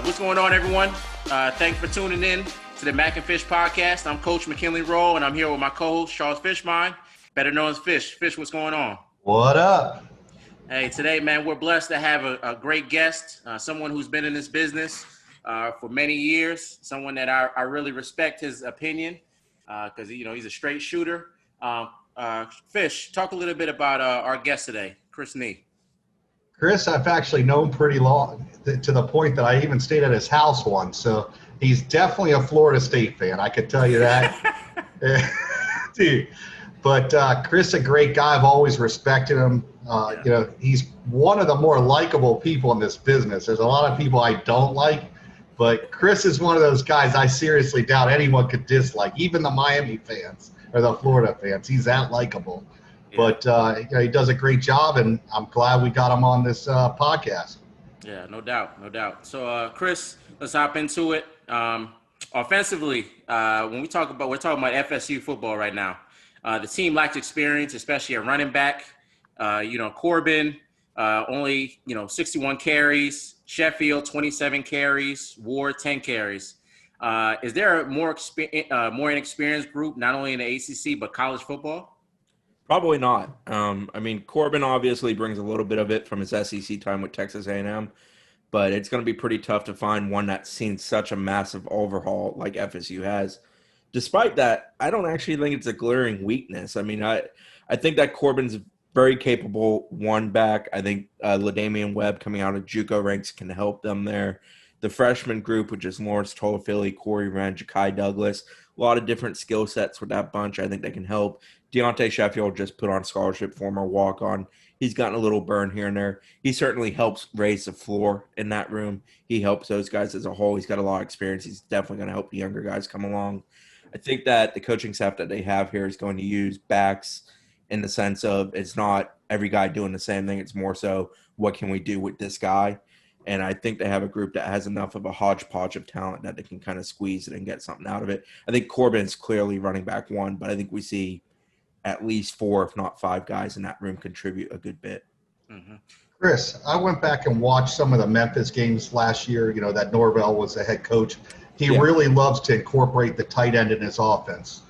What's going on, everyone? Thanks for tuning in to the Mac and Fish podcast. I'm Coach McKinley Rowe, and I'm here with my co-host, Charles Fishmine, better known as Fish. Fish, what's going on? What up? Hey, today, man, we're blessed to have a great guest, someone who's been in this business for many years, someone that I really respect his opinion because, he's a straight shooter. Fish, talk a little bit about our guest today, Chris Nee. Chris, I've actually known pretty long, to the point that I even stayed at his house once. So he's definitely a Florida State fan. I could tell you that. Dude. But Chris, a great guy. I've always respected him. He's one of the more likable people in this business. There's a lot of people I don't like, but Chris is one of those guys I seriously doubt anyone could dislike, even the Miami fans or the Florida fans. He's that likable. Yeah. But he does a great job, and I'm glad we got him on this podcast. Yeah, no doubt. So, Chris, let's hop into it. Offensively, when we're talking about FSU football right now. The team lacks experience, especially at running back. Corbin, only 61 carries. Sheffield, 27 carries. Ward, 10 carries. Is there a more inexperienced group, not only in the ACC but college football? Probably not. Corbin obviously brings a little bit of it from his SEC time with Texas A&M, but it's going to be pretty tough to find one that's seen such a massive overhaul like FSU has. Despite that, I don't actually think it's a glaring weakness. I think that Corbin's very capable one back. I think LaDamian Webb coming out of JUCO ranks can help them there. The freshman group, which is Lawrence Tolafili, Corey Wren, Ja'Kai Douglas, a lot of different skill sets with that bunch. I think they can help. Deontay Sheffield just put on scholarship, former walk-on. He's gotten a little burn here and there. He certainly helps raise the floor in that room. He helps those guys as a whole. He's got a lot of experience. He's definitely going to help the younger guys come along. I think that the coaching staff that they have here is going to use backs in the sense of it's not every guy doing the same thing. It's more so what can we do with this guy? And I think they have a group that has enough of a hodgepodge of talent that they can kind of squeeze it and get something out of it. I think Corbin's clearly running back one, but I think we see at least 4, if not 5 guys in that room contribute a good bit. Mm-hmm. Chris, I went back and watched some of the Memphis games last year, that Norvell was the head coach. He really loves to incorporate the tight end in his offense.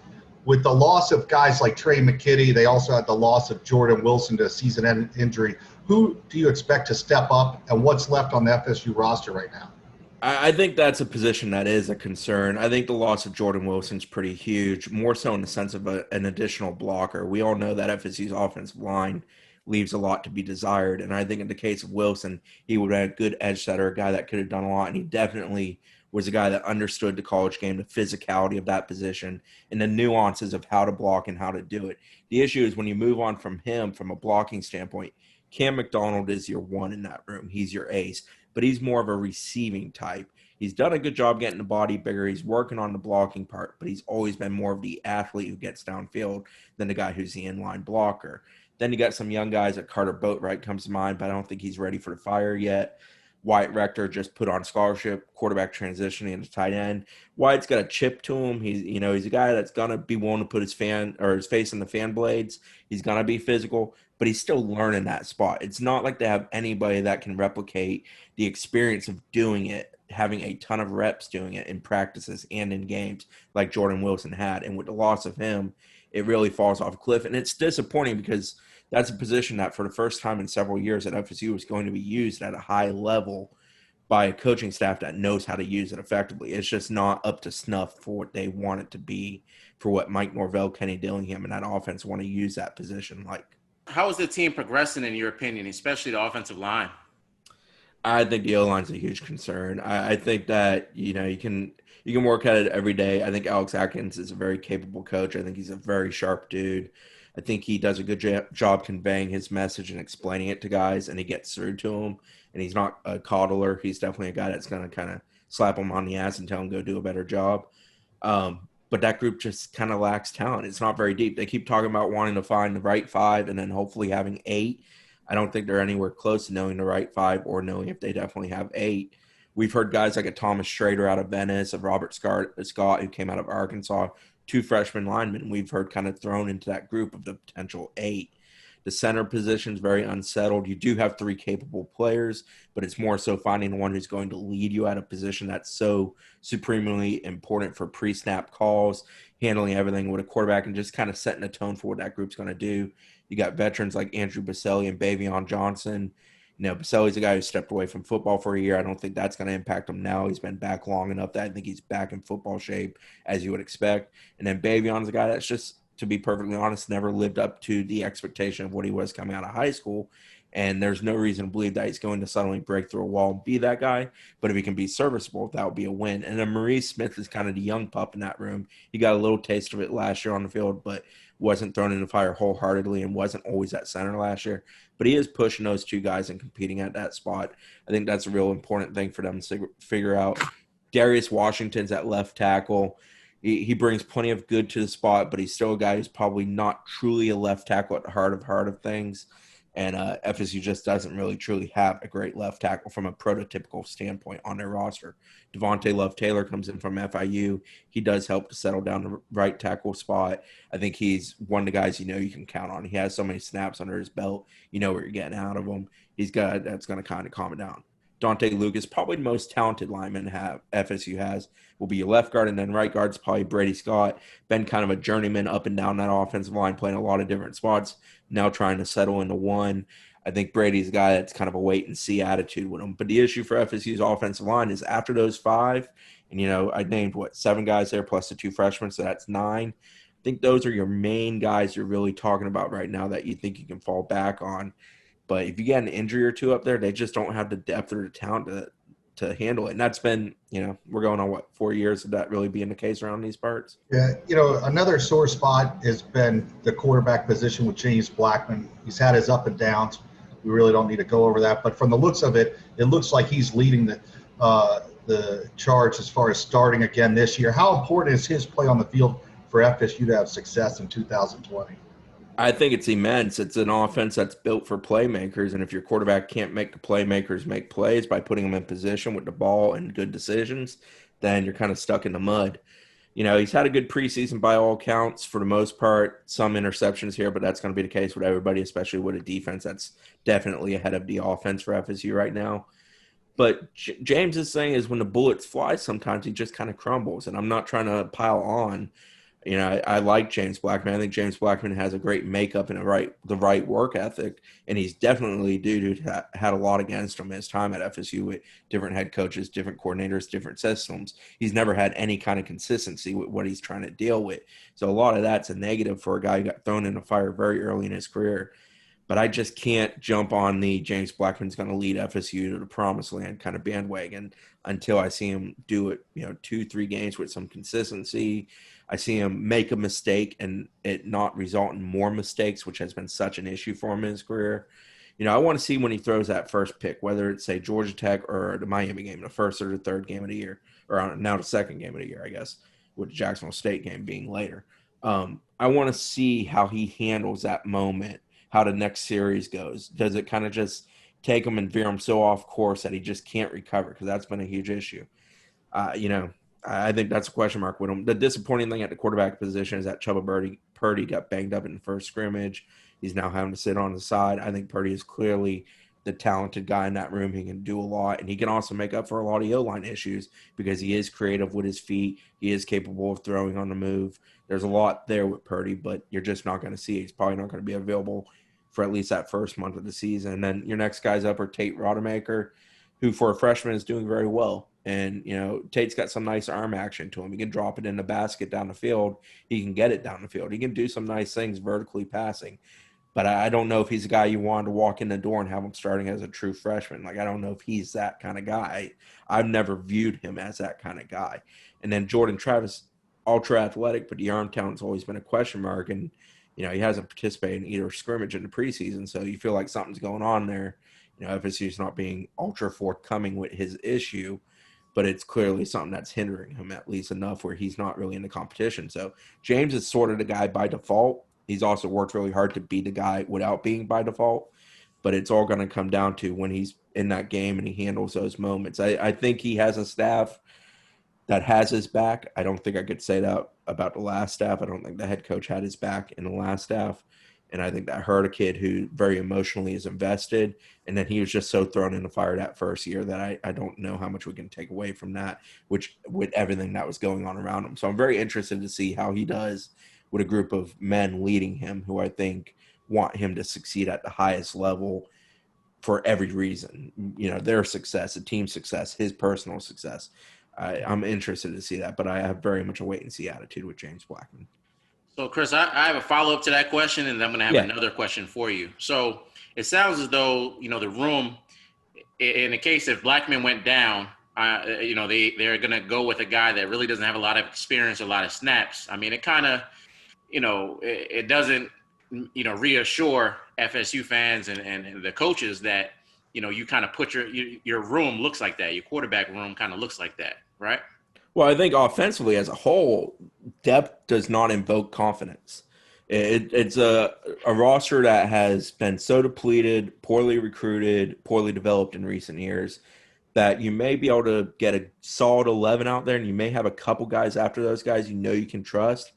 With the loss of guys like Trey McKitty, they also had the loss of Jordan Wilson to a season-end injury. Who do you expect to step up, and what's left on the FSU roster right now? I think that's a position that is a concern. I think the loss of Jordan Wilson is pretty huge, more so in the sense of an additional blocker. We all know that FSU's offensive line leaves a lot to be desired, and I think in the case of Wilson, he would have a good edge setter, a guy that could have done a lot, and he definitely was a guy that understood the college game, the physicality of that position, and the nuances of how to block and how to do it. The issue is when you move on from him from a blocking standpoint, Cam McDonald is your one in that room. He's your ace, but he's more of a receiving type. He's done a good job getting the body bigger. He's working on the blocking part, but he's always been more of the athlete who gets downfield than the guy who's the inline blocker. Then you got some young guys like Carter Boatwright comes to mind, but I don't think he's ready for the fire yet. Wyatt Rector just put on scholarship, quarterback transitioning into tight end. Wyatt's got a chip to him. He's a guy that's gonna be willing to put his face in the fan blades. He's gonna be physical, but he's still learning that spot. It's not like they have anybody that can replicate the experience of doing it, having a ton of reps doing it in practices and in games like Jordan Wilson had. And with the loss of him, it really falls off a cliff. And it's disappointing because that's a position that for the first time in several years at FSU is going to be used at a high level by a coaching staff that knows how to use it effectively. It's just not up to snuff for what they want it to be, for what Mike Norvell, Kenny Dillingham, and that offense want to use that position like. How is the team progressing in your opinion, especially the offensive line? I think the O-line's a huge concern. I think that, you can work at it every day. I think Alex Atkins is a very capable coach. I think he's a very sharp dude. I think he does a good job conveying his message and explaining it to guys, and he gets through to them. And he's not a coddler. He's definitely a guy that's going to kind of slap him on the ass and tell him go do a better job. But that group just kind of lacks talent. It's not very deep. They keep talking about wanting to find the right 5 and then hopefully having 8. I don't think they're anywhere close to knowing the right 5 or knowing if they definitely have 8. We've heard guys like a Thomas Schrader out of Venice, of Robert Scott who came out of Arkansas, 2 freshman linemen we've heard kind of thrown into that group of the potential 8. The center position is very unsettled. You do have three capable players, but it's more so finding one who's going to lead you at a position that's so supremely important for pre-snap calls, handling everything with a quarterback, and just kind of setting a tone for what that group's going to do. You got veterans like Andrew Baselli and Bavion Johnson. Baselli's a guy who stepped away from football for a year. I don't think that's going to impact him now. He's been back long enough that I think he's back in football shape, as you would expect. And then Bavion's a guy that's just, to be perfectly honest, never lived up to the expectation of what he was coming out of high school. And there's no reason to believe that he's going to suddenly break through a wall and be that guy. But if he can be serviceable, that would be a win. And then Maurice Smith is kind of the young pup in that room. He got a little taste of it last year on the field, but wasn't thrown in the fire wholeheartedly and wasn't always at center last year. But he is pushing those two guys and competing at that spot. I think that's a real important thing for them to figure out. Darius Washington's at left tackle. He brings plenty of good to the spot, but he's still a guy who's probably not truly a left tackle at the heart of things. And FSU just doesn't really truly have a great left tackle from a prototypical standpoint on their roster. Devontae Love-Taylor comes in from FIU. He does help to settle down the right tackle spot. I think he's one of the guys you can count on. He has so many snaps under his belt. You know what you're getting out of him. He's got that's going to kind of calm it down. Dante Lucas, probably the most talented lineman FSU has, will be your left guard, and then right guard's probably Brady Scott. Been kind of a journeyman up and down that offensive line, playing a lot of different spots, now trying to settle into one. I think Brady's a guy that's kind of a wait-and-see attitude with him. But the issue for FSU's offensive line is after those five, and, I named, 7 guys there plus the 2 freshmen, so that's 9. I think those are your main guys you're really talking about right now that you think you can fall back on. But if you get an injury or two up there, they just don't have the depth or the talent to handle it. And that's been, we're going on 4 years of that really being the case around these parts. Yeah, another sore spot has been the quarterback position with James Blackman. He's had his up and downs. We really don't need to go over that. But from the looks of it, it looks like he's leading the charge as far as starting again this year. How important is his play on the field for FSU to have success in 2020? I think it's immense. It's an offense that's built for playmakers, and if your quarterback can't make the playmakers make plays by putting them in position with the ball and good decisions, then you're kind of stuck in the mud. He's had a good preseason by all counts for the most part. Some interceptions here, but that's going to be the case with everybody, especially with a defense that's definitely ahead of the offense for FSU right now. But James's thing is when the bullets fly, sometimes he just kind of crumbles, and I'm not trying to pile on. I like James Blackman. I think James Blackman has a great makeup and the right work ethic, and he's definitely had a lot against him his time at FSU with different head coaches, different coordinators, different systems. He's never had any kind of consistency with what he's trying to deal with. So a lot of that's a negative for a guy who got thrown in the fire very early in his career. But I just can't jump on the James Blackman's going to lead FSU to the promised land kind of bandwagon until I see him do it, 2-3 games with some consistency. I see him make a mistake and it not result in more mistakes, which has been such an issue for him in his career. I want to see when he throws that first pick, whether it's, say, Georgia Tech or the Miami game, the first or the third game of the year, or now the second game of the year, I guess, with the Jacksonville State game being later. I want to see how he handles that moment, how the next series goes. Does it kind of just take him and veer him so off course that he just can't recover? Because that's been a huge issue. I think that's a question mark with him. The disappointing thing at the quarterback position is that Chubba Purdy got banged up in the first scrimmage. He's now having to sit on the side. I think Purdy is clearly the talented guy in that room. He can do a lot, and he can also make up for a lot of O-line issues because he is creative with his feet. He is capable of throwing on the move. There's a lot there with Purdy, but you're just not going to see it. He's probably not going to be available for at least that first month of the season. And then your next guys up are Tate Rodemaker, who for a freshman is doing very well. And, Tate's got some nice arm action to him. He can drop it in the basket down the field. He can get it down the field. He can do some nice things vertically passing. But I don't know if he's a guy you want to walk in the door and have him starting as a true freshman. I don't know if he's that kind of guy. I've never viewed him as that kind of guy. And then Jordan Travis, ultra athletic, but the arm talent's always been a question mark. And, he hasn't participated in either scrimmage in the preseason. So you feel like something's going on there. FSU's not being ultra forthcoming with his issue, but it's clearly something that's hindering him at least enough where he's not really in the competition. So James is sort of the guy by default. He's also worked really hard to be the guy without being by default, but it's all going to come down to when he's in that game and he handles those moments. I think he has a staff that has his back. I don't think I could say that about the last staff. I don't think the head coach had his back in the last staff. And I think that hurt a kid who very emotionally is invested. And then he was just so thrown in the fire that first year that I don't know how much we can take away from that, which with everything that was going on around him. So I'm very interested to see how he does with a group of men leading him who I think want him to succeed at the highest level for every reason. Their success, the team success, his personal success. I'm interested to see that, but I have very much a wait and see attitude with James Blackman. So, Chris, I have a follow up to that question, and I'm going to have Yeah. another question for you. So, it sounds as though the room, in the case if Blackman went down, they're going to go with a guy that really doesn't have a lot of experience, a lot of snaps. I mean, it kind of, it doesn't, reassure FSU fans and the coaches that you kind of put your room looks like that, your quarterback room kind of looks like that, right? Well, I think offensively as a whole, depth does not invoke confidence. It's a roster that has been so depleted, poorly recruited, poorly developed in recent years that you may be able to get a solid 11 out there, and you may have a couple guys after those guys you can trust,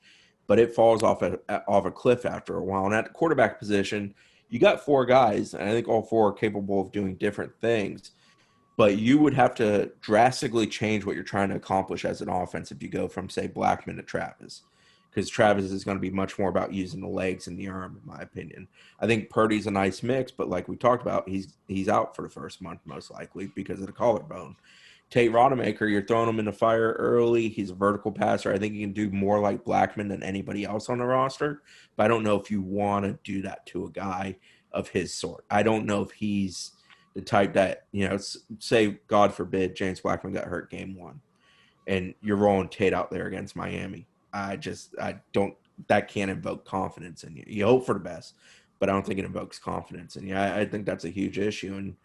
but it falls off a cliff after a while. And at the quarterback position, you got four guys, and I think all four are capable of doing different things. But you would have to drastically change what you're trying to accomplish as an offense if you go from, say, Blackman to Travis, because Travis is going to be much more about using the legs and the arm, in my opinion. I think Purdy's a nice mix, but like we talked about, he's out for the first month most likely because of the collarbone. Tate Rodemaker, you're throwing him in the fire early. He's a vertical passer. I think he can do more like Blackman than anybody else on the roster, but I don't know if you want to do that to a guy of his sort. I don't know if he's the type that, say, God forbid, James Blackman got hurt game one and you're rolling Tate out there against Miami. I don't, that can't invoke confidence in you. You hope for the best, but I don't think it invokes confidence in you. I think that's a huge issue. And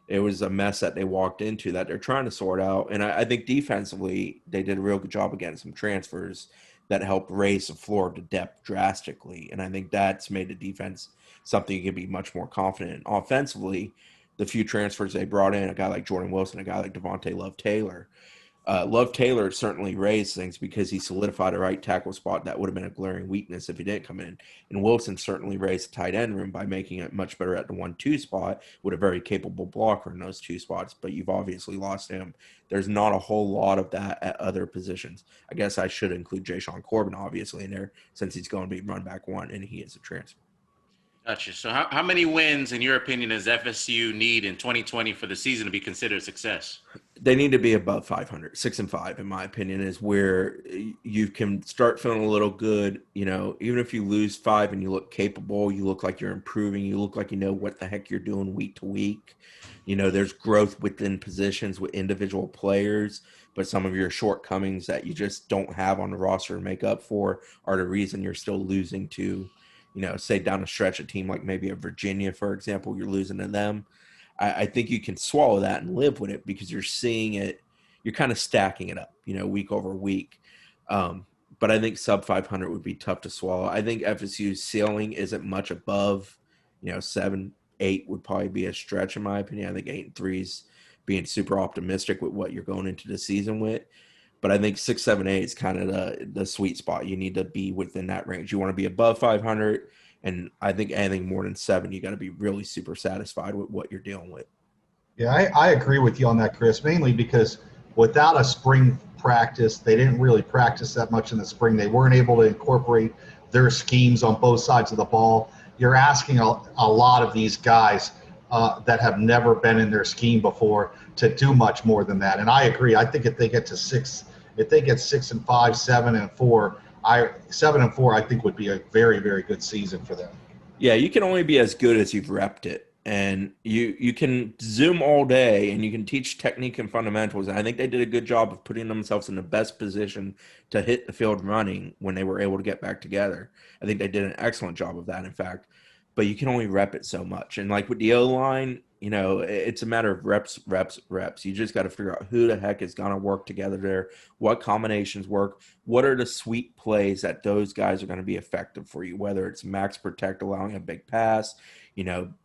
it was a mess that they walked into that they're trying to sort out. And I think defensively, they did a real good job of getting some transfers that helped raise the floor to depth drastically. And I think that's made the defense something you can be much more confident in. Offensively, the few transfers they brought in, a guy like Jordan Wilson, a guy like Devontae Love-Taylor. Love-Taylor certainly raised things because he solidified a right tackle spot that would have been a glaring weakness if he didn't come in. And Wilson certainly raised the tight end room by making it much better at the 1-2 spot with a very capable blocker in those two spots, but you've obviously lost him. There's not a whole lot of that at other positions. I guess I should include Ja'Shawn Corbin, obviously, in there since he's going to be run back one and he is a transfer. Gotcha. So how many wins, in your opinion, does FSU need in 2020 for the season to be considered a success? They need to be above 500. 6-5, in my opinion, is where you can start feeling a little good. Even if you lose 5 and you look capable, you look like you're improving, you look like you know what the heck you're doing week to week. There's growth within positions with individual players, but some of your shortcomings that you just don't have on the roster to make up for are the reason you're still losing to, say down a stretch, a team like maybe a Virginia, for example, you're losing to them. I think you can swallow that and live with it because you're seeing it, you're kind of stacking it up, week over week. But I think sub 500 would be tough to swallow. I think FSU's ceiling isn't much above, 7, 8 would probably be a stretch in my opinion. I think 8-3 is being super optimistic with what you're going into the season with. But I think 6, 7, 8 is kind of the sweet spot. You need to be within that range. You want to be above 500. And I think anything more than 7, you got to be really super satisfied with what you're dealing with. Yeah, I agree with you on that, Chris, mainly because without a spring practice, they didn't really practice that much in the spring. They weren't able to incorporate their schemes on both sides of the ball. You're asking a lot of these guys that have never been in their scheme before to do much more than that. And I agree. I think if they get to 6, if they get 6-5, 7-4, 7-4, I think would be a very, very good season for them. Yeah, you can only be as good as you've repped it. And you can Zoom all day and you can teach technique and fundamentals. And I think they did a good job of putting themselves in the best position to hit the field running when they were able to get back together. I think they did an excellent job of that, in fact. But you can only rep it so much. And like with the O-line, it's a matter of reps. You just got to figure out who the heck is going to work together there, what combinations work, what are the sweet plays that those guys are going to be effective for you, whether it's max protect, allowing a big pass,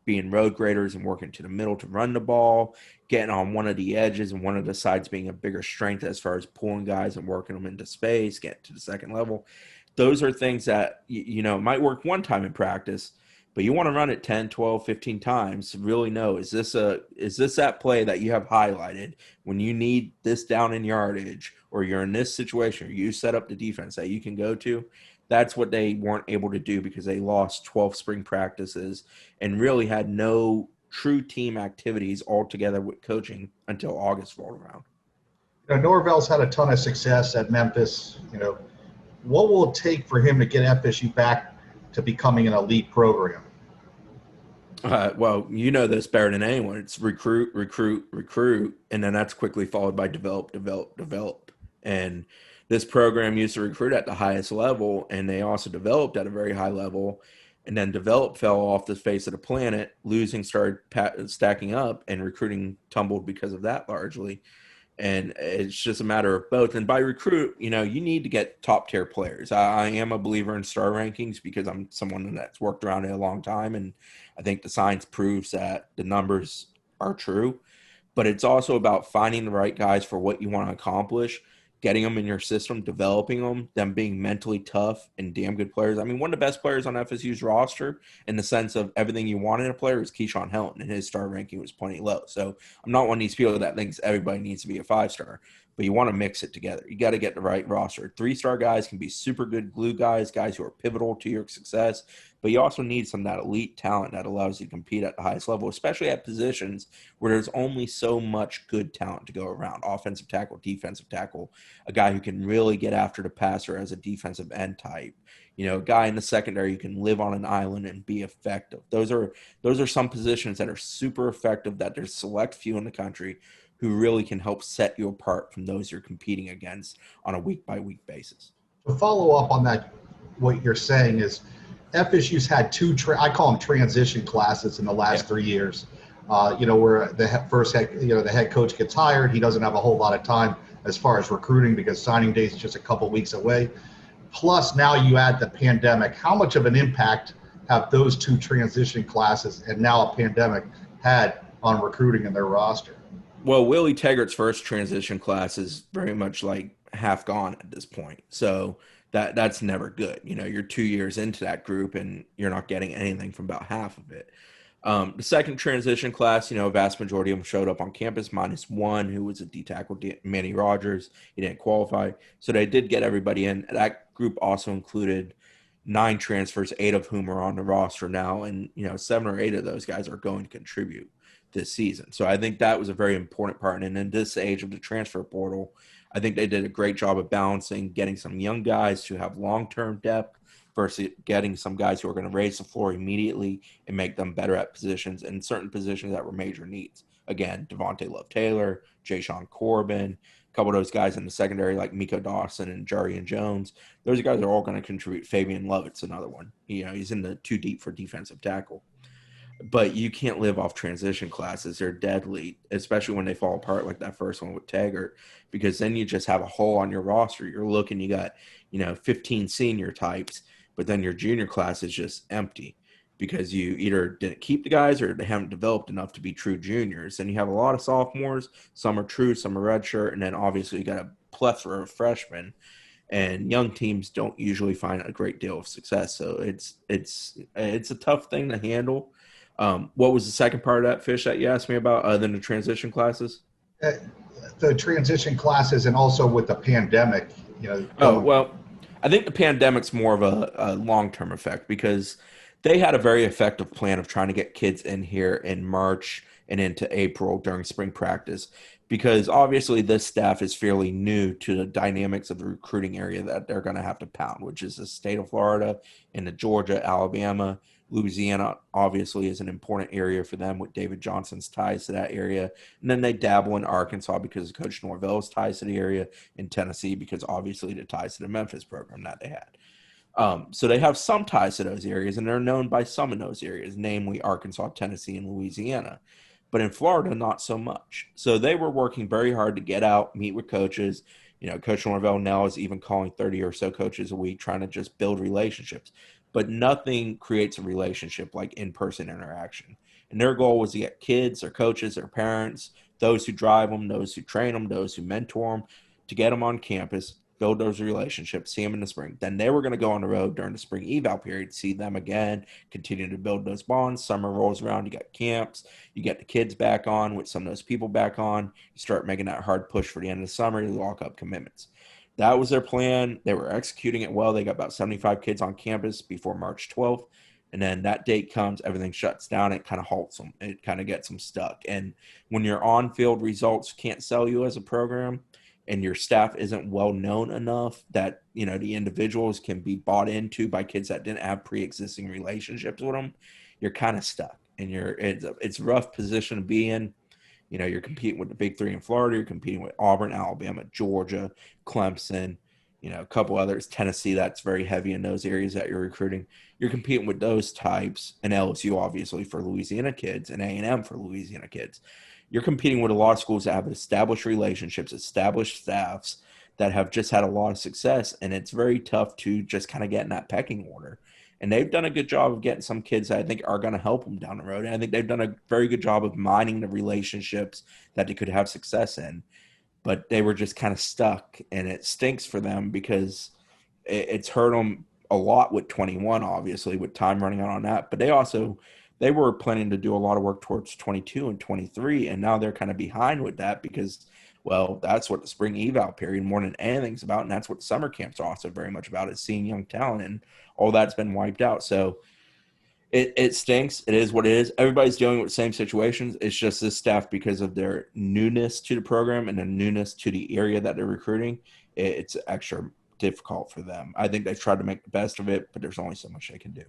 being road graders and working to the middle to run the ball, getting on one of the edges and one of the sides being a bigger strength as far as pulling guys and working them into space, getting to the second level. Those are things that, might work one time in practice, But you want to run it 10, 12, 15 times to really know, is this that play that you have highlighted when you need this down in yardage, or you're in this situation, or you set up the defense that you can go to? That's what they weren't able to do because they lost 12 spring practices and really had no true team activities altogether with coaching until August rolled around. Norvell's had a ton of success at Memphis. What will it take for him to get FSU back to becoming an elite program? Well, you know this better than anyone. It's recruit, recruit, recruit, and then that's quickly followed by develop, develop, develop. And this program used to recruit at the highest level, and they also developed at a very high level. And then develop fell off the face of the planet. Losing started stacking up, and recruiting tumbled because of that largely. And it's just a matter of both. And by recruit, you need to get top tier players. I am a believer in star rankings because I'm someone that's worked around it a long time, and I think the science proves that the numbers are true. But it's also about finding the right guys for what you want to accomplish, getting them in your system, developing them being mentally tough and damn good players. I mean, one of the best players on FSU's roster in the sense of everything you want in a player is Keyshawn Helton, and his star ranking was plenty low. So I'm not one of these people that thinks everybody needs to be a 5-star, but you want to mix it together. You got to get the right roster. 3-star guys can be super good glue guys who are pivotal to your success, but you also need some of that elite talent that allows you to compete at the highest level, especially at positions where there's only so much good talent to go around. Offensive tackle, defensive tackle, a guy who can really get after the passer as a defensive end type. A guy in the secondary who can live on an island and be effective. Those are some positions that are super effective, that there's select few in the country who really can help set you apart from those you're competing against on a week-by-week basis. To follow up on that, what you're saying is FSU's had two, I call them transition classes in the last 3 years. Where the head coach gets hired, he doesn't have a whole lot of time as far as recruiting because signing day is just a couple weeks away. Plus, now you add the pandemic. How much of an impact have those two transition classes and now a pandemic had on recruiting in their roster? Well, Willie Taggart's first transition class is very much like half gone at this point. So that's never good. You're 2 years into that group and you're not getting anything from about half of it. The second transition class, a vast majority of them showed up on campus, minus one, who was a D tackle, Manny Rogers. He didn't qualify. So they did get everybody in. That group also included 9 transfers, 8 of whom are on the roster now. And, 7 or 8 of those guys are going to contribute this season. So I think that was a very important part. And in this age of the transfer portal, I think they did a great job of balancing getting some young guys to have long-term depth versus getting some guys who are going to raise the floor immediately and make them better at positions and certain positions that were major needs. Again, Devontae Love-Taylor, Jay-Sean Corbin, a couple of those guys in the secondary like Miko Dawson and Jarian Jones. Those guys are all going to contribute. Fabian Lovett's another one. He's in the too deep for defensive tackle. But you can't live off transition classes. They're deadly, especially when they fall apart like that first one with Taggart, because then you just have a hole on your roster. You got, 15 senior types, but then your junior class is just empty because you either didn't keep the guys or they haven't developed enough to be true juniors. And you have a lot of sophomores. Some are true, some are redshirt. And then obviously you got a plethora of freshmen. And young teams don't usually find a great deal of success. So it's a tough thing to handle. What was the second part of that, Fish, that you asked me about other than the transition classes? The transition classes and also with the pandemic, Well, I think the pandemic's more of a long-term effect because they had a very effective plan of trying to get kids in here in March and into April during spring practice, because obviously this staff is fairly new to the dynamics of the recruiting area that they're going to have to pound, which is the state of Florida and the Georgia, Alabama. Louisiana obviously is an important area for them with David Johnson's ties to that area. And then they dabble in Arkansas because of Coach Norvell's ties to the area, in Tennessee because obviously the ties to the Memphis program that they had. So they have some ties to those areas, and they're known by some in those areas, namely Arkansas, Tennessee, and Louisiana. But in Florida, not so much. So they were working very hard to get out, meet with coaches. Coach Norvell now is even calling 30 or so coaches a week, trying to just build relationships. But nothing creates a relationship like in-person interaction. And their goal was to get kids, their coaches, their parents, those who drive them, those who train them, those who mentor them, to get them on campus, build those relationships, see them in the spring. Then they were going to go on the road during the spring eval period, see them again, continue to build those bonds. Summer rolls around, you got camps, you get the kids back on with some of those people back on. You start making that hard push for the end of the summer to lock up commitments. That was their plan. They were executing it well. They got about 75 kids on campus before March 12th. And then that date comes, everything shuts down. It kind of halts them. It kind of gets them stuck. And when your on-field results can't sell you as a program, and your staff isn't well known enough that the individuals can be bought into by kids that didn't have pre-existing relationships with them, you're kind of stuck. And it's a rough position to be in. You're competing with the big three in Florida. You're competing with Auburn, Alabama, Georgia, Clemson, a couple others, Tennessee, that's very heavy in those areas that you're recruiting. You're competing with those types, and LSU obviously for Louisiana kids, and A&M for Louisiana kids. You're competing with a lot of schools that have established relationships, established staffs that have just had a lot of success, and it's very tough to just kind of get in that pecking order. And they've done a good job of getting some kids that I think are going to help them down the road. And I think they've done a very good job of mining the relationships that they could have success in. But they were just kind of stuck, and it stinks for them because it's hurt them a lot with 21, obviously, with time running out on that. But they were planning to do a lot of work towards 22 and 23, and now they're kind of behind with that because, well, that's what the spring eval period more than anything's about, and that's what summer camps are also very much about, is seeing young talent, and all that's been wiped out. So it stinks. It is what it is. Everybody's dealing with the same situations. It's just this staff, because of their newness to the program and the newness to the area that they're recruiting, it's extra difficult for them. I think they've tried to make the best of it, but there's only so much they can do.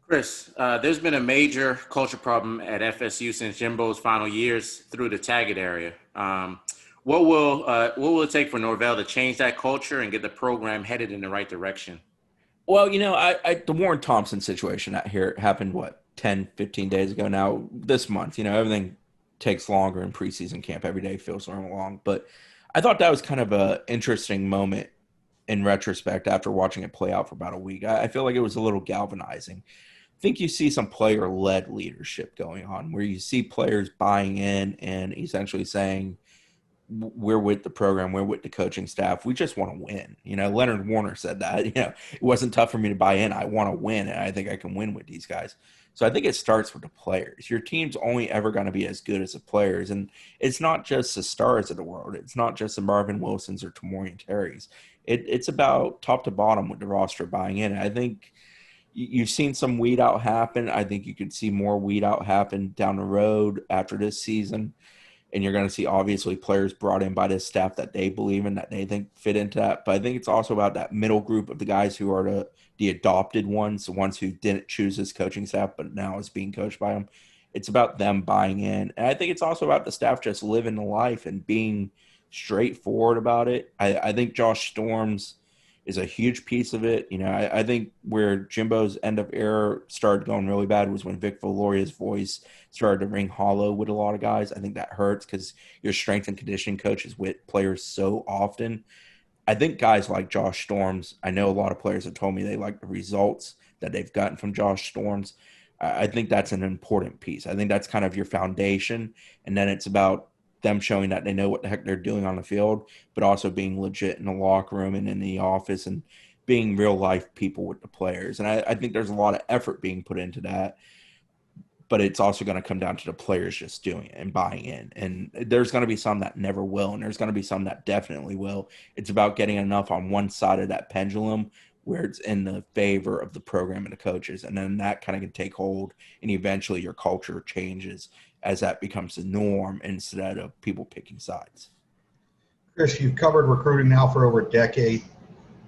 Chris, there's been a major culture problem at FSU since Jimbo's final years through the Taggart area. What will it take for Norvell to change that culture and get the program headed in the right direction? Well, the Warren Thompson situation out here happened, 10, 15 days ago now, this month. Everything takes longer in preseason camp. Every day feels long. But I thought that was kind of an interesting moment in retrospect after watching it play out for about a week. I feel like it was a little galvanizing. I think you see some player-led leadership going on where you see players buying in and essentially saying, we're with the program, we're with the coaching staff, we just want to win. Leonard Warner said that, it wasn't tough for me to buy in. I want to win, and I think I can win with these guys. So I think it starts with the players. Your team's only ever going to be as good as the players, and it's not just the stars of the world. It's not just the Marvin Wilsons or Tamorian Terrys. It's about top to bottom with the roster buying in. I think you've seen some weed out happen. I think you could see more weed out happen down the road after this season. And you're going to see, obviously, players brought in by this staff that they believe in, that they think fit into that. But I think it's also about that middle group of the guys who are the adopted ones, the ones who didn't choose this coaching staff but now is being coached by them. It's about them buying in. And I think it's also about the staff just living the life and being straightforward about it. I think Josh Storms is a huge piece of it. I think where Jimbo's end of era started going really bad was when Vic Valoria's voice started to ring hollow with a lot of guys. I think that hurts because your strength and conditioning coach is with players so often. I think guys like Josh Storms, I know a lot of players have told me they like the results that they've gotten from Josh Storms. I think that's an important piece. I think that's kind of your foundation. And then it's about them showing that they know what the heck they're doing on the field, but also being legit in the locker room and in the office and being real life people with the players. And I think there's a lot of effort being put into that, but it's also going to come down to the players just doing it and buying in. And there's going to be some that never will, and there's going to be some that definitely will. It's about getting enough on one side of that pendulum where it's in the favor of the program and the coaches. And then that kind of can take hold, and eventually your culture changes as that becomes the norm instead of people picking sides. Chris, you've covered recruiting now for over a decade.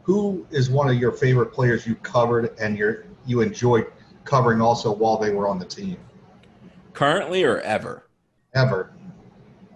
Who is one of your favorite players you covered and you enjoyed covering also while they were on the team? Currently or ever? Ever.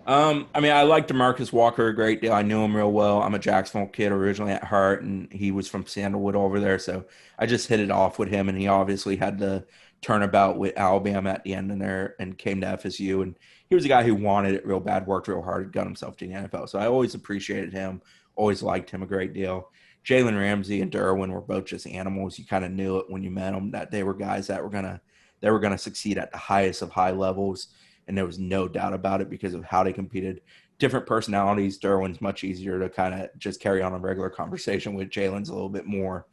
I like DeMarcus Walker a great deal. I knew him real well. I'm a Jacksonville kid originally at heart, and he was from Sandalwood over there. So I just hit it off with him, and he obviously had the turnabout with Alabama at the end in there and came to FSU. And he was a guy who wanted it real bad, worked real hard, got himself to the NFL. So I always appreciated him, always liked him a great deal. Jalen Ramsey and Derwin were both just animals. You kind of knew it when you met them that they were guys that were gonna succeed at the highest of high levels. and there was no doubt about it because of how they competed. Different personalities. Derwin's much easier to kind of just carry on a regular conversation with. Jalen's a little bit more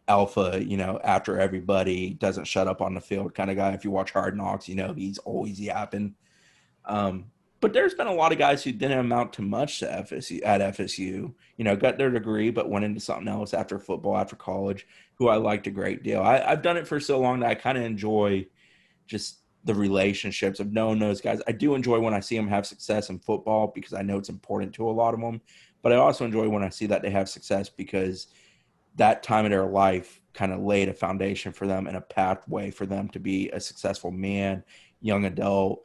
alpha, after everybody, doesn't shut up on the field kind of guy. If you watch Hard Knocks, he's always yapping. But there's been a lot of guys who didn't amount to much to FSU, got their degree, but went into something else after football, after college, who I liked a great deal. I've done it for so long that I kind of enjoy just the relationships of knowing those guys. I do enjoy when I see them have success in football because I know it's important to a lot of them, but I also enjoy when I see that they have success because that time of their life kind of laid a foundation for them and a pathway for them to be a successful man, young adult,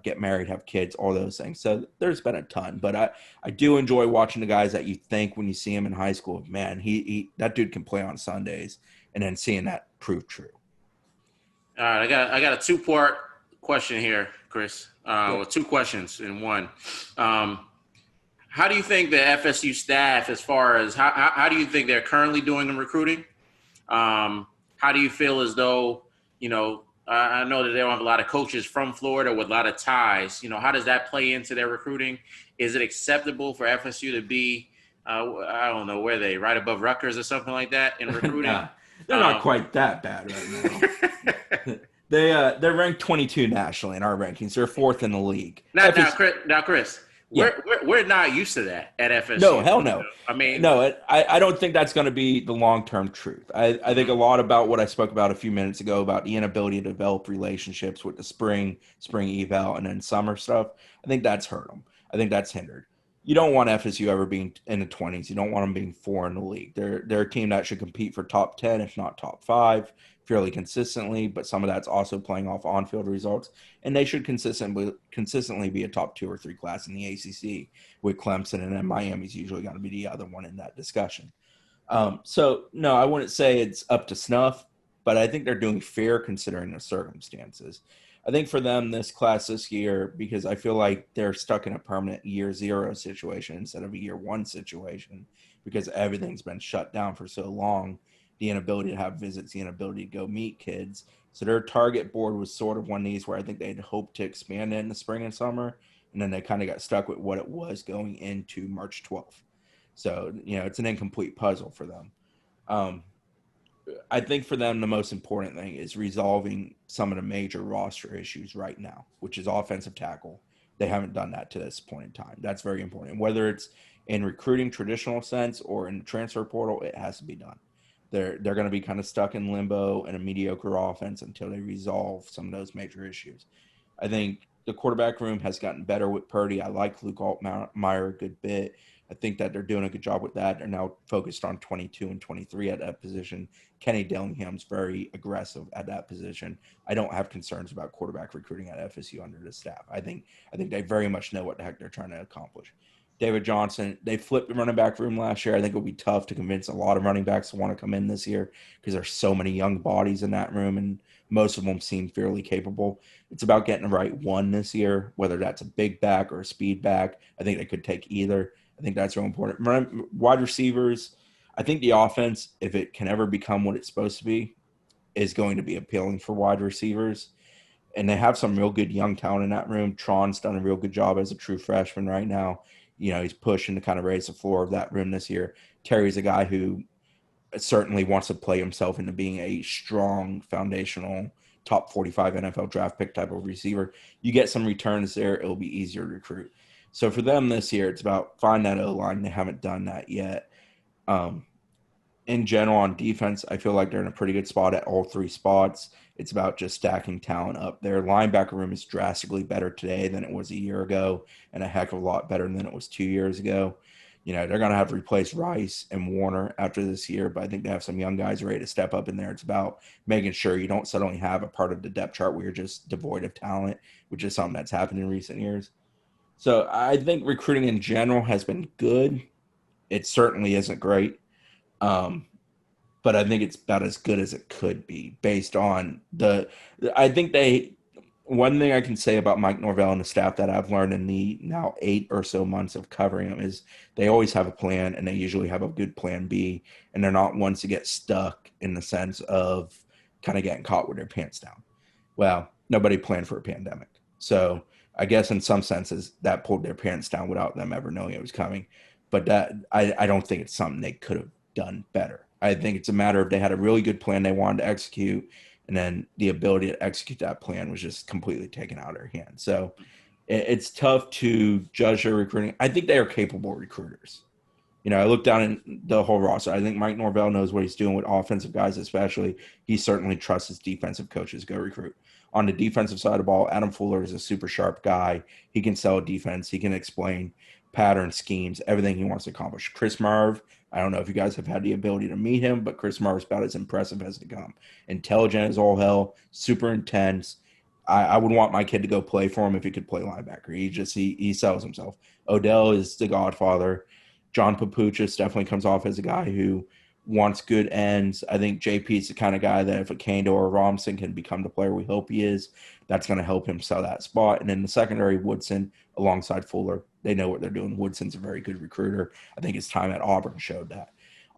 get married, have kids, all those things. So there's been a ton, but I do enjoy watching the guys that you think when you see him in high school, man, that dude can play on Sundays, and then seeing that prove true. All right, I got a two-part question here, Chris. Well, two questions in one. How do you think the FSU staff, as far as how do you think they're currently doing in recruiting? How do you feel as though, I know that they don't have a lot of coaches from Florida with a lot of ties. How does that play into their recruiting? Is it acceptable for FSU to be, I don't know, where they right above Rutgers or something like that in recruiting? Nah, they're not quite that bad right now. They're ranked 22 nationally in our rankings. They're fourth in the league. Now, Chris. Yeah. We're not used to that at FSU. No, hell no. I mean, no, I don't think that's going to be the long-term truth. I think a lot about what I spoke about a few minutes ago about the inability to develop relationships with the spring eval, and then summer stuff. I think that's hurt them. I think that's hindered. You don't want FSU ever being in the 20s. You don't want them being 4 in the league. They're a team that should compete for top 10, if not top 5, fairly consistently, but some of that's also playing off on-field results, and they should consistently be a top 2 or 3 class in the ACC with Clemson, and then Miami's usually going to be the other one in that discussion. So, no, I wouldn't say it's up to snuff, but I think they're doing fair considering the circumstances. I think for them, this class this year, because I feel like they're stuck in a permanent year 0 situation instead of a year 1 situation because everything's been shut down for so long, the inability to have visits, the inability to go meet kids. So their target board was sort of one of these where I think they'd hoped to expand it in the spring and summer, and then they kind of got stuck with what it was going into March 12th. So, it's an incomplete puzzle for them. I think for them, the most important thing is resolving some of the major roster issues right now, which is offensive tackle. They haven't done that to this point in time. That's very important. Whether it's in recruiting traditional sense or in the transfer portal, it has to be done. They're going to be kind of stuck in limbo and a mediocre offense until they resolve some of those major issues. I think the quarterback room has gotten better with Purdy. I like Luke Altmaier a good bit. I think that they're doing a good job with that. They're now focused on 22 and 23 at that position. Kenny Dillingham's very aggressive at that position. I don't have concerns about quarterback recruiting at FSU under the staff. I think they very much know what the heck they're trying to accomplish. David Johnson, they flipped the running back room last year. I think it'll be tough to convince a lot of running backs to want to come in this year because there's so many young bodies in that room, and most of them seem fairly capable. It's about getting the right one this year, whether that's a big back or a speed back. I think they could take either. I think that's real important. Wide receivers, I think the offense, if it can ever become what it's supposed to be, is going to be appealing for wide receivers. And they have some real good young talent in that room. Tron's done a real good job as a true freshman right now. He's pushing to kind of raise the floor of that room this year. Terry's a guy who certainly wants to play himself into being a strong, foundational, top 45 NFL draft pick type of receiver. You get some returns there, it'll be easier to recruit. So for them this year, it's about find that O-line. They haven't done that yet. In general, on defense, I feel like they're in a pretty good spot at all 3 spots. It's about just stacking talent up. Their linebacker room is drastically better today than it was a year ago, and a heck of a lot better than it was 2 years ago. They're going to have to replace Rice and Warner after this year, but I think they have some young guys ready to step up in there. It's about making sure you don't suddenly have a part of the depth chart where you're just devoid of talent, which is something that's happened in recent years. So I think recruiting in general has been good. It certainly isn't great. But I think it's about as good as it could be based on one thing I can say about Mike Norvell and the staff that I've learned in the now 8 or so months of covering them is they always have a plan, and they usually have a good plan B, and they're not ones to get stuck in the sense of kind of getting caught with their pants down. Well, nobody planned for a pandemic. So I guess in some senses that pulled their pants down without them ever knowing it was coming. But that I don't think it's something they could have done better. I think it's a matter of they had a really good plan they wanted to execute, and then the ability to execute that plan was just completely taken out of their hands. So it's tough to judge their recruiting. I think they are capable recruiters. I look down in the whole roster. I think Mike Norvell knows what he's doing with offensive guys, especially. He certainly trusts his defensive coaches go recruit. On the defensive side of the ball, Adam Fuller is a super sharp guy. He can sell a defense. He can explain pattern schemes, everything he wants to accomplish. Chris Marv, I don't know if you guys have had the ability to meet him, but Chris Marv is about as impressive as they come. Intelligent as all hell, super intense. I would want my kid to go play for him if he could play linebacker. He sells himself. Odell is the godfather. John Papuchis definitely comes off as a guy who wants good ends. I think JP is the kind of guy that if a Kando or Robinson can become the player we hope he is, that's going to help him sell that spot. And in the secondary, Woodson alongside Fuller, they know what they're doing. Woodson's a very good recruiter. I think his time at Auburn showed that.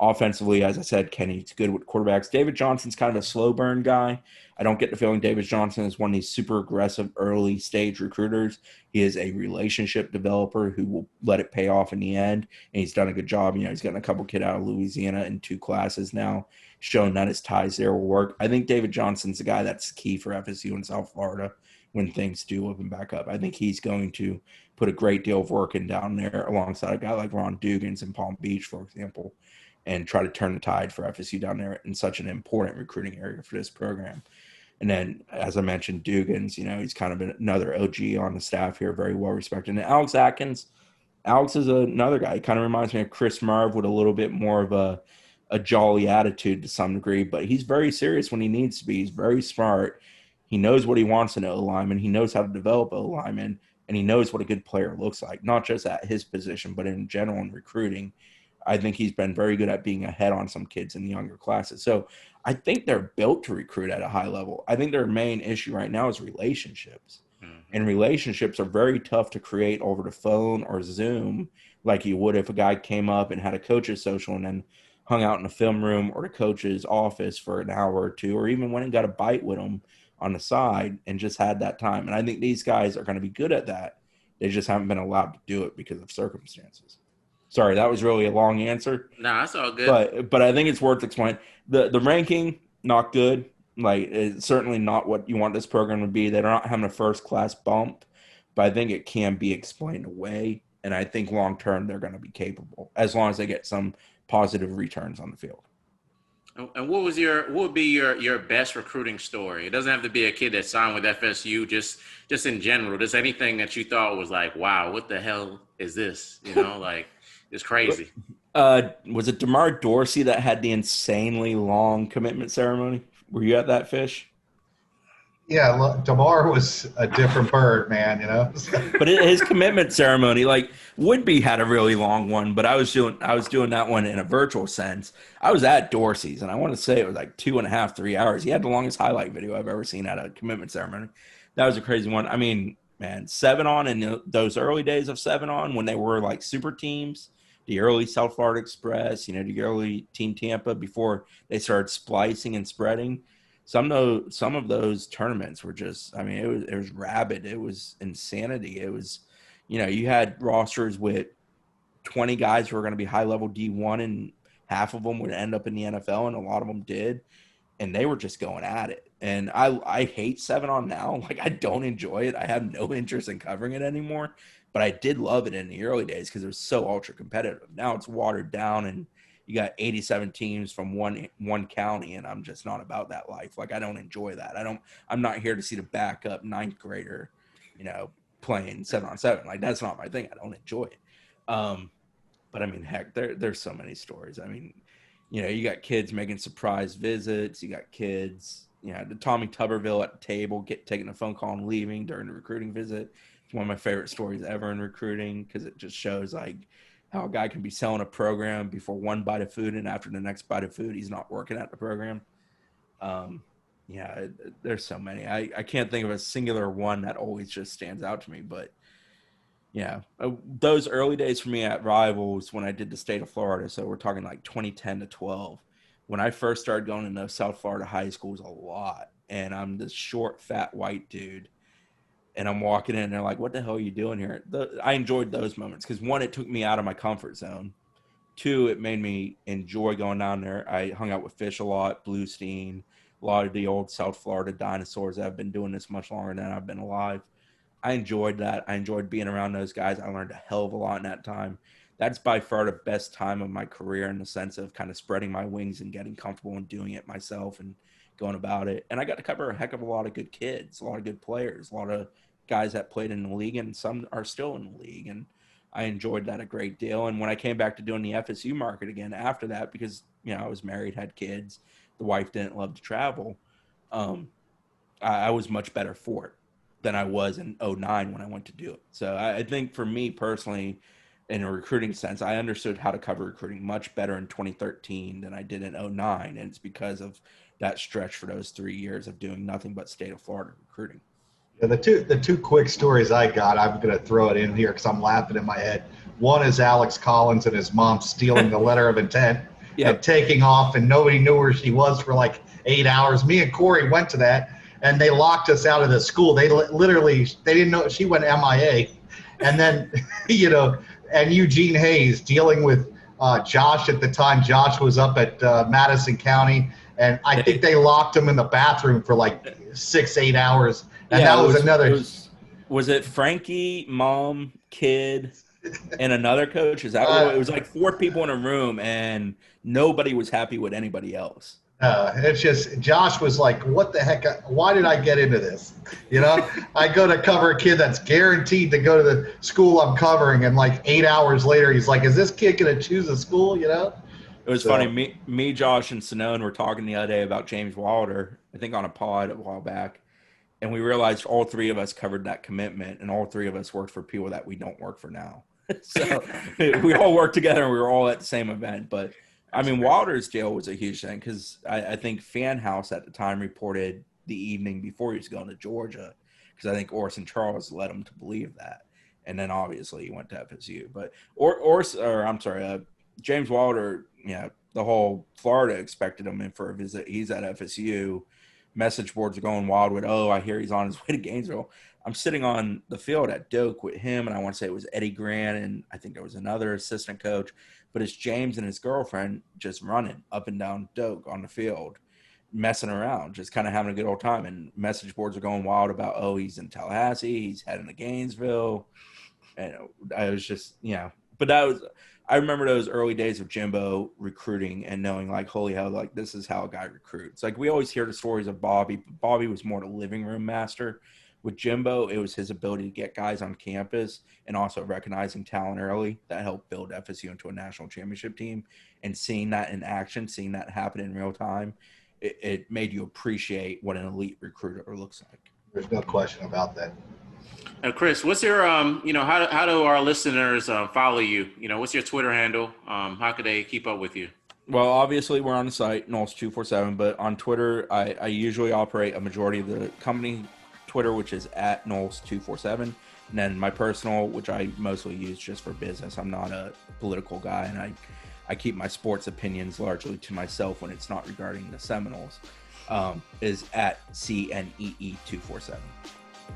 Offensively, as I said, Kenny's good with quarterbacks. David Johnson's kind of a slow burn guy. I don't get the feeling David Johnson is one of these super aggressive early stage recruiters. He is a relationship developer who will let it pay off in the end, and he's done a good job. He's gotten a couple kid out of Louisiana in 2 classes now, showing that his ties there will work. I think David Johnson's the guy that's key for FSU in South Florida when things do open back up. I think he's going to put a great deal of work in down there alongside a guy like Ron Dugans in Palm Beach, for example, and try to turn the tide for FSU down there in such an important recruiting area for this program. And then, as I mentioned, Dugans, he's kind of another OG on the staff here, very well respected. And Alex Atkins, Alex is another guy. He kind of reminds me of Chris Marv with a little bit more of a jolly attitude to some degree, but he's very serious when he needs to be. He's very smart. He knows what he wants in an O-lineman. He knows how to develop O-lineman, and he knows what a good player looks like, not just at his position, but in general in recruiting. I think he's been very good at being ahead on some kids in the younger classes. So I think they're built to recruit at a high level. I think their main issue right now is relationships. And relationships are very tough to create over the phone or Zoom, like you would if a guy came up and had a coach's social and then hung out in the film room or the coach's office for an hour or two, or even went and got a bite with him on the side and just had that time. And I think these guys are going to be good at that. They just haven't been allowed to do it because of circumstances. Sorry, that was really a long answer. Nah, that's all good. But I think it's worth explaining. The ranking, not good. Like, it's certainly not what you want this program to be. They're not having a first class bump, but I think it can be explained away. And I think long term they're going to be capable as long as they get some positive returns on the field. And what would be your best recruiting story? It doesn't have to be a kid that signed with FSU, just in general. Just anything that you thought was like, wow, what the hell is this? Like it's crazy. Was it DeMar Dorsey that had the insanely long commitment ceremony? Were you at that, Fish? Yeah, look, DeMar was a different bird, man. But his commitment ceremony, like Woodby had a really long one, but I was doing that one in a virtual sense. I was at Dorsey's, and I want to say it was like 2.5, 3 hours. He had the longest highlight video I've ever seen at a commitment ceremony. That was a crazy one. I mean, man, 7-on in those early days of 7-on when they were like super teams, the early South Florida Express, the early Team Tampa before they started splicing and spreading. Some of those tournaments were just, I mean, it was rabid. It was insanity. It was, you had rosters with 20 guys who were going to be high level D1 and half of them would end up in the NFL and a lot of them did. And they were just going at it. And I hate 7-on now. Like, I don't enjoy it. I have no interest in covering it anymore. But I did love it in the early days because it was so ultra competitive. Now it's watered down and you got 87 teams from one county, and I'm just not about that life. Like, I don't enjoy that. I'm not here to see the backup ninth grader, playing 7-on-7. Like, that's not my thing. I don't enjoy it. But I mean, heck, there's so many stories. I mean, you got kids making surprise visits. You got kids, the Tommy Tuberville at the table, taking a phone call and leaving during the recruiting visit. It's one of my favorite stories ever in recruiting because it just shows like how a guy can be selling a program before one bite of food, and after the next bite of food, he's not working at the program. There's so many. I can't think of a singular one that always just stands out to me, but yeah, those early days for me at Rivals when I did the state of Florida, so we're talking like 2010 to 12, when I first started going into South Florida high schools a lot, and I'm this short, fat, white dude. and I'm walking in and they're like, what the hell are you doing here? I enjoyed those moments because, one, it took me out of my comfort zone. Two, it made me enjoy going down there. I hung out with Fish a lot, Bluestein, a lot of the old South Florida dinosaurs that have been doing this much longer than I've been alive. I enjoyed that. I enjoyed being around those guys. I learned a hell of a lot in that time. That's by far the best time of my career in the sense of kind of spreading my wings and getting comfortable and doing it myself and going about it. And I got to cover a heck of a lot of good kids, a lot of good players, a lot of guys that played in the league, and some are still in the league. And I enjoyed that a great deal. And when I came back to doing the FSU market again after that, because, I was married, had kids, the wife didn't love to travel, I was much better for it than I was in 09 when I went to do it. So I think for me personally, in a recruiting sense, I understood how to cover recruiting much better in 2013 than I did in 09. And it's because of that stretch for those 3 years of doing nothing but state of Florida recruiting. Yeah, the two quick stories I got, I'm going to throw it in here because I'm laughing in my head. One is Alex Collins and his mom stealing the letter of intent and taking off, and nobody knew where she was for like 8 hours. Me and Corey went to that, and they locked us out of the school. They didn't know she went MIA. And then, and Eugene Hayes dealing with Josh at the time. Josh was up at Madison County, and I think they locked him in the bathroom for like 6-8 hours. And that was another. Was it Frankie, mom, kid, and another coach? Is that what it was? Like 4 people in a room, and nobody was happy with anybody else. It's just Josh was like, "What the heck? Why did I get into this?" I go to cover a kid that's guaranteed to go to the school I'm covering, and like 8 hours later, he's like, "Is this kid going to choose a school?" It was funny. Me, Josh, and Sinone were talking the other day about James Wilder, I think on a pod a while back. And we realized all 3 of us covered that commitment, and all 3 of us worked for people that we don't work for now. So we all worked together, and we were all at the same event. But, I mean, Wilder's deal was a huge thing because I think Fan House at the time reported the evening before he was going to Georgia, because I think Orson Charles led him to believe that. And then, obviously, he went to FSU. But James Wilder, the whole Florida expected him in for a visit. He's at FSU. Message boards are going wild with, I hear he's on his way to Gainesville. I'm sitting on the field at Doak with him, and I want to say it was Eddie Grant, and I think there was another assistant coach. But it's James and his girlfriend just running up and down Doak on the field, messing around, just kind of having a good old time. And message boards are going wild about, he's in Tallahassee, he's heading to Gainesville. And I was just, but I remember those early days of Jimbo recruiting and knowing, like, holy hell, like, this is how a guy recruits. Like, we always hear the stories of Bobby. But Bobby was more the living room master. With Jimbo, it was his ability to get guys on campus and also recognizing talent early that helped build FSU into a national championship team. And seeing that in action, seeing that happen in real time, it made you appreciate what an elite recruiter looks like. There's no question about that. Chris, what's your, how do our listeners follow you? What's your Twitter handle? How could they keep up with you? Well, obviously we're on the site, Knowles 247, but on Twitter, I usually operate a majority of the company Twitter, which is at Knowles 247. And then my personal, which I mostly use just for business. I'm not a political guy, and I keep my sports opinions largely to myself when it's not regarding the Seminoles, is at CNEE247.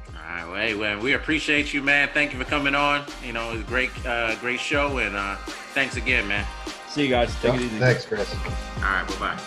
All right, well, hey, well, we appreciate you, man. Thank you for coming on. It was a great show, and thanks again, man. See you guys. Take it easy. Thanks, Chris. All right, bye-bye.